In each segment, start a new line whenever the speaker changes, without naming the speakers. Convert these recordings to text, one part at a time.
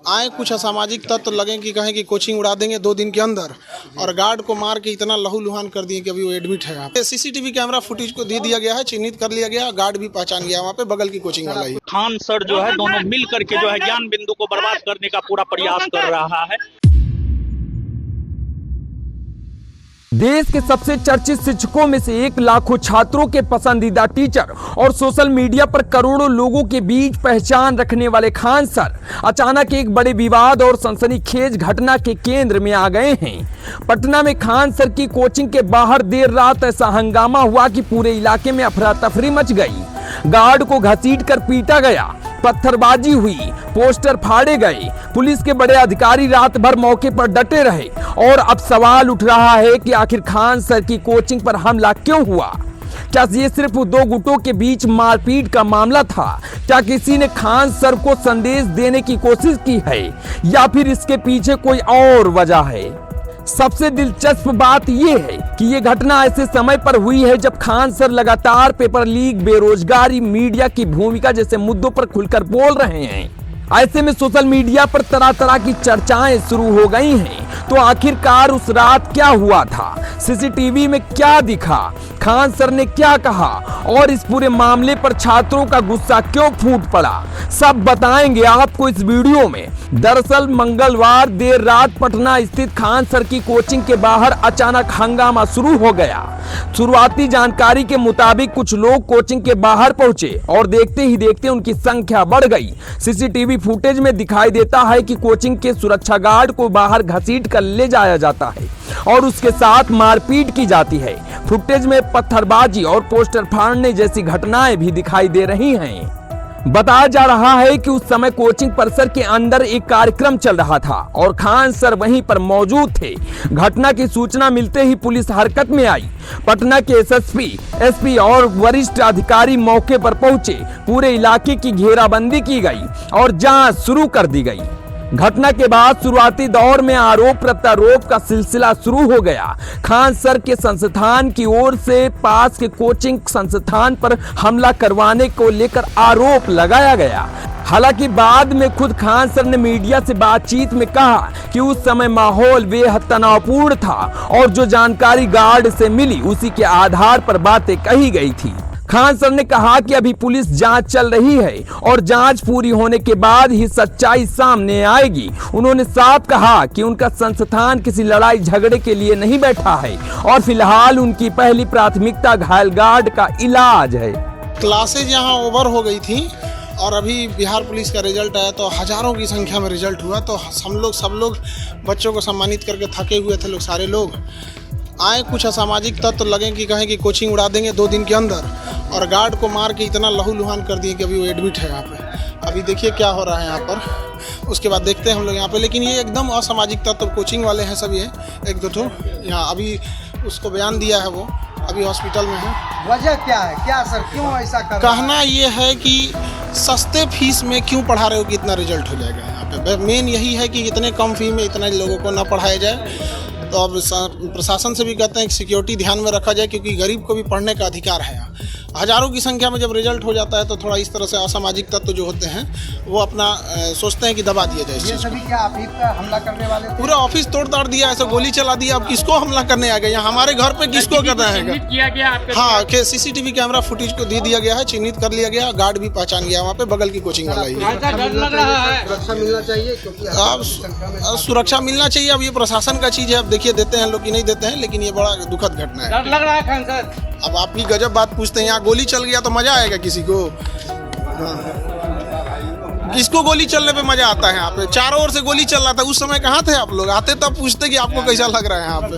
आए कुछ असामाजिक तत्व लगे कि कहें कि कोचिंग उड़ा देंगे 2 दिन के अंदर, और गार्ड को मार के इतना लहूलुहान कर दिए कि अभी वो एडमिट है। यहाँ पे सीसीटीवी कैमरा फुटेज को दे दिया गया है, चिन्हित कर लिया गया, गार्ड भी पहचान गया वहाँ पे बगल की कोचिंग वाला ही।
खान सर जो है दोनों मिल करके जो है ज्ञान बिंदु को बर्बाद करने का पूरा प्रयास कर रहा है।
देश के सबसे चर्चित शिक्षकों में से एक, लाखों छात्रों के पसंदीदा टीचर और सोशल मीडिया पर करोड़ों लोगों के बीच पहचान रखने वाले खान सर अचानक एक बड़े विवाद और सनसनीखेज घटना के केंद्र में आ गए हैं। पटना में खान सर की कोचिंग के बाहर देर रात ऐसा हंगामा हुआ कि पूरे इलाके में अफरा तफरी मच गई। गार्ड को घसीट कर पीटा गया, पत्थरबाजी हुई, पोस्टर फाड़े गए। पुलिस के बड़े अधिकारी रात भर मौके पर डटे रहे और अब सवाल उठ रहा है कि आखिर खान सर की कोचिंग पर हमला क्यों हुआ? क्या ये सिर्फ 2 गुटों के बीच मारपीट का मामला था? क्या किसी ने खान सर को संदेश देने की कोशिश की है या फिर इसके पीछे कोई और वजह है? सबसे दिलचस्प बात यह है कि ये घटना ऐसे समय पर हुई है जब खान सर लगातार पेपर लीक, बेरोजगारी, मीडिया की भूमिका जैसे मुद्दों पर खुलकर बोल रहे हैं। ऐसे में सोशल मीडिया पर तरह तरह की चर्चाएं शुरू हो गई हैं। तो आखिरकार उस रात क्या हुआ था? सीसीटीवी में क्या दिखा? खान सर ने क्या कहा? और इस पूरे मामले पर छात्रों का गुस्सा क्यों फूट पड़ा? सब बताएंगे आपको इस वीडियो में। दरअसल मंगलवार देर रात पटना स्थित खान सर की कोचिंग के बाहर अचानक हंगामा शुरू हो गया। शुरुआती जानकारी के मुताबिक कुछ लोग कोचिंग के बाहर पहुंचे और देखते ही देखते उनकी संख्या बढ़ गई। सीसीटीवी फुटेज में दिखाई देता है कि कोचिंग के सुरक्षा गार्ड को बाहर घसीट कर ले जाया जाता है और उसके साथ मारपीट की जाती है। फुटेज में पत्थरबाजी और पोस्टर फाड़ने जैसी घटनाएं भी दिखाई दे रही हैं। बताया जा रहा है कि उस समय कोचिंग परिसर के अंदर एक कार्यक्रम चल रहा था और खान सर वहीं पर मौजूद थे। घटना की सूचना मिलते ही पुलिस हरकत में आई। पटना के एसएसपी, एसपी और वरिष्ठ अधिकारी मौके पर पहुंचे। पूरे इलाके की घेराबंदी की गई और जांच शुरू कर दी गई। घटना के बाद शुरुआती दौर में आरोप प्रत्यारोप का सिलसिला शुरू हो गया। खान सर के संस्थान की ओर से पास के कोचिंग संस्थान पर हमला करवाने को लेकर आरोप लगाया गया। हालांकि बाद में खुद खान सर ने मीडिया से बातचीत में कहा कि उस समय माहौल बेहद तनावपूर्ण था और जो जानकारी गार्ड से मिली उसी के आधार पर बातें कही गई थी। खान सर ने कहा कि अभी पुलिस जांच चल रही है और जांच पूरी होने के बाद ही सच्चाई सामने आएगी। उन्होंने साफ कहा कि उनका संस्थान किसी लड़ाई झगड़े के लिए नहीं बैठा है और फिलहाल उनकी पहली प्राथमिकता घायल गार्ड का इलाज है।
क्लासेज यहाँ ओवर हो गई थी और अभी बिहार पुलिस का रिजल्ट आया तो हजारों की संख्या में रिजल्ट हुआ। तो सब लोग बच्चों को सम्मानित करके थके हुए थे लोग, सारे लोग। आए कुछ असामाजिक तत्व लगे कि कहें कि कोचिंग उड़ा देंगे 2 दिन के अंदर, और गार्ड को मार के इतना लहूलुहान कर दिए कि अभी वो एडमिट है यहाँ पे। अभी देखिए क्या हो रहा है यहाँ पर, उसके बाद देखते हैं हम लोग यहाँ पे। लेकिन ये एकदम असामाजिक तत्व कोचिंग वाले हैं सब, ये 1-2 ठो यहाँ अभी उसको बयान दिया है, वो अभी हॉस्पिटल में है।
वजह क्या है? क्या सर क्यों ऐसा कर?
कहना ये है कि सस्ते फीस में क्यों पढ़ा रहे हो कि इतना रिजल्ट हो जाएगा यहाँ पे। मेन यही है कि इतने कम फी में इतने लोगों को ना पढ़ाया जाए। तो अब प्रशासन से भी कहते हैं कि सिक्योरिटी ध्यान में रखा जाए, क्योंकि गरीब को भी पढ़ने का अधिकार है। हजारों की संख्या में जब रिजल्ट हो जाता है तो थोड़ा इस तरह से असामाजिक तत्व जो होते हैं वो अपना सोचते हैं कि दबा दिया जाए।
ये सभी क्या आप ही पर हमला करने वाले थे?
पूरा ऑफिस तोड़ ताड़ दिया, ऐसा गोली चला दिया। अब किसको हमला करने आ गए? यहाँ हमारे घर पे किसको करना है? हाँ, सीसीटीवी कैमरा फुटेज को दे दिया गया है, चिन्हित कर लिया गया, गार्ड भी पहचान गया वहाँ पे बगल की कोचिंग वाला ही।
सुरक्षा मिलना चाहिए, क्योंकि
अब सुरक्षा मिलना चाहिए। अब ये प्रशासन का चीज़ है, अब देखिए देते हैं लोग कि नहीं देते हैं, लेकिन ये बड़ा दुखद घटना है।
डर लग रहा है खान सर।
अब आप भी गजब बात पूछते हैं। यहाँ गोली चल गया तो मजा आएगा किसी को? किसको गोली चलने पे मजा आता है? यहाँ पे चारों ओर से गोली चल रहा था, उस समय कहाँ थे आप लोग? आते तब पूछते कि आपको कैसा लग रहा है यहाँ पे।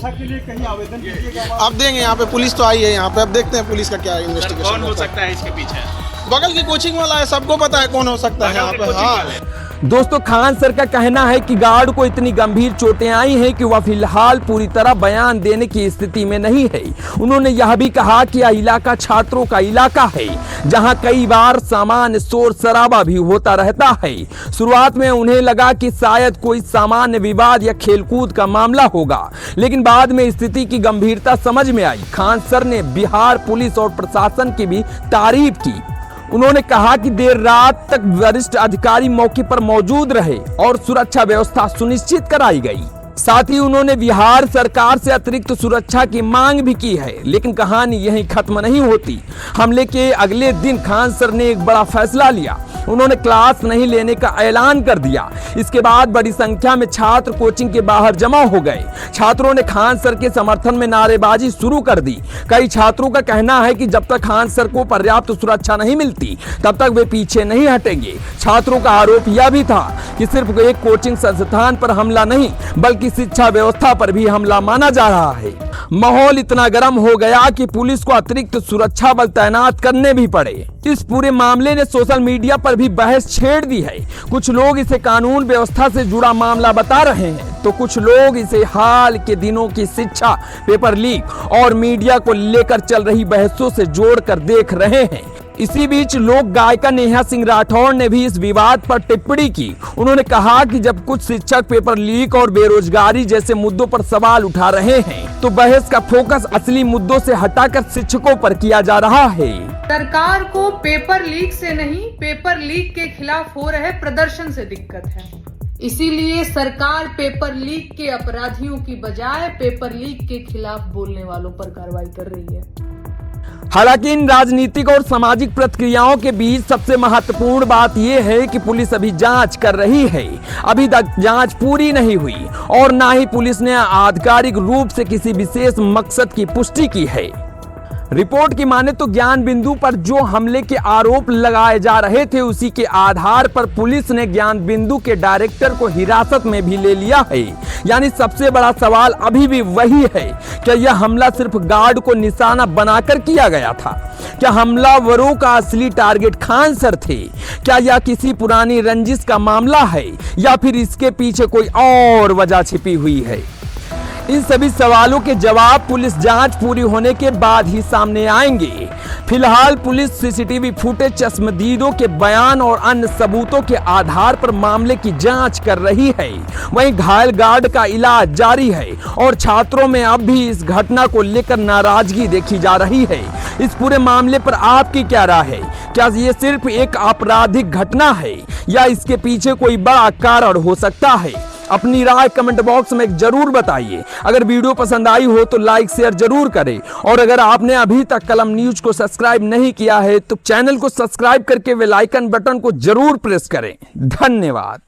अब देंगे, यहाँ पे पुलिस तो आई है यहाँ पे, अब देखते हैं पुलिस का क्या इन्वेस्टिगेशन।
कौन हो सकता है इसके पीछे?
बगल की कोचिंग वाला है, सबको पता है कौन हो सकता है यहाँ पे। हाँ
दोस्तों, खान सर का कहना है कि गार्ड को इतनी गंभीर चोटें आई हैं कि वह फिलहाल पूरी तरह बयान देने की स्थिति में नहीं है। उन्होंने यह भी कहा कि यह इलाका छात्रों का इलाका है, जहां कई बार सामान्य शोर शराबा भी होता रहता है। शुरुआत में उन्हें लगा कि शायद कोई सामान्य विवाद या खेलकूद का मामला होगा, लेकिन बाद में स्थिति की गंभीरता समझ में आई। खान सर ने बिहार पुलिस और प्रशासन की भी तारीफ की। उन्होंने कहा कि देर रात तक वरिष्ठ अधिकारी मौके पर मौजूद रहे और सुरक्षा व्यवस्था सुनिश्चित कराई गई। साथ ही उन्होंने बिहार सरकार से अतिरिक्त सुरक्षा की मांग भी की है। लेकिन कहानी यहीं खत्म नहीं होती। हमले के अगले दिन खान सर ने एक बड़ा फैसला लिया। उन्होंने क्लास नहीं लेने का ऐलान कर दिया। इसके बाद बड़ी संख्या में छात्र कोचिंग के बाहर जमा हो गए। छात्रों ने खान सर के समर्थन में नारेबाजी शुरू कर दी। कई छात्रों का कहना है कि जब तक खान सर को पर्याप्त सुरक्षा नहीं मिलती तब तक वे पीछे नहीं हटेंगे। छात्रों का आरोप यह भी था कि सिर्फ एक कोचिंग संस्थान पर हमला नहीं बल्कि शिक्षा व्यवस्था पर भी हमला माना जा रहा है। माहौल इतना गर्म हो गया कि पुलिस को अतिरिक्त सुरक्षा बल तैनात करने भी पड़े। इस पूरे मामले ने सोशल मीडिया पर भी बहस छेड़ दी है। कुछ लोग इसे कानून व्यवस्था से जुड़ा मामला बता रहे हैं तो कुछ लोग इसे हाल के दिनों की शिक्षा पेपर लीक और मीडिया को लेकर चल रही बहसों से जोड़कर देख रहे हैं। इसी बीच लोक गायिका नेहा सिंह राठौर ने भी इस विवाद पर टिप्पणी की। उन्होंने कहा कि जब कुछ शिक्षक पेपर लीक और बेरोजगारी जैसे मुद्दों पर सवाल उठा रहे हैं तो बहस का फोकस असली मुद्दों से हटाकर शिक्षकों पर किया जा रहा है।
सरकार को पेपर लीक से नहीं, पेपर लीक के खिलाफ हो रहे प्रदर्शन से दिक्कत है। इसीलिए सरकार पेपर लीक के अपराधियों की बजाय पेपर लीक के खिलाफ बोलने वालों पर कार्रवाई कर रही है।
हालांकि इन राजनीतिक और सामाजिक प्रतिक्रियाओं के बीच सबसे महत्वपूर्ण बात यह है कि पुलिस अभी जांच कर रही है। अभी तक जांच पूरी नहीं हुई और ना ही पुलिस ने आधिकारिक रूप से किसी विशेष मकसद की पुष्टि की है। रिपोर्ट की माने तो ज्ञान बिंदु पर जो हमले के आरोप लगाए जा रहे थे उसी के आधार पर पुलिस ने ज्ञान बिंदु के डायरेक्टर को हिरासत में भी ले लिया है। यानी सबसे बड़ा सवाल अभी भी वही है, क्या यह हमला सिर्फ गार्ड को निशाना बनाकर किया गया था? क्या हमलावरों का असली टारगेट खान सर थे? क्या यह किसी पुरानी रंजिश का मामला है या फिर इसके पीछे कोई और वजह छिपी हुई है? इन सभी सवालों के जवाब पुलिस जांच पूरी होने के बाद ही सामने आएंगे। फिलहाल पुलिस सीसीटीवी फुटेज, चश्मदीदों के बयान और अन्य सबूतों के आधार पर मामले की जांच कर रही है। वहीं घायल गार्ड का इलाज जारी है और छात्रों में अब भी इस घटना को लेकर नाराजगी देखी जा रही है। इस पूरे मामले पर आपकी क्या राय है? क्या ये सिर्फ एक आपराधिक घटना है या इसके पीछे कोई बड़ा कारण हो सकता है? अपनी राय कमेंट बॉक्स में जरूर बताइए। अगर वीडियो पसंद आई हो तो लाइक शेयर जरूर करें और अगर आपने अभी तक कलम न्यूज को सब्सक्राइब नहीं किया है तो चैनल को सब्सक्राइब करके बेल आइकन बटन को जरूर प्रेस करें। धन्यवाद।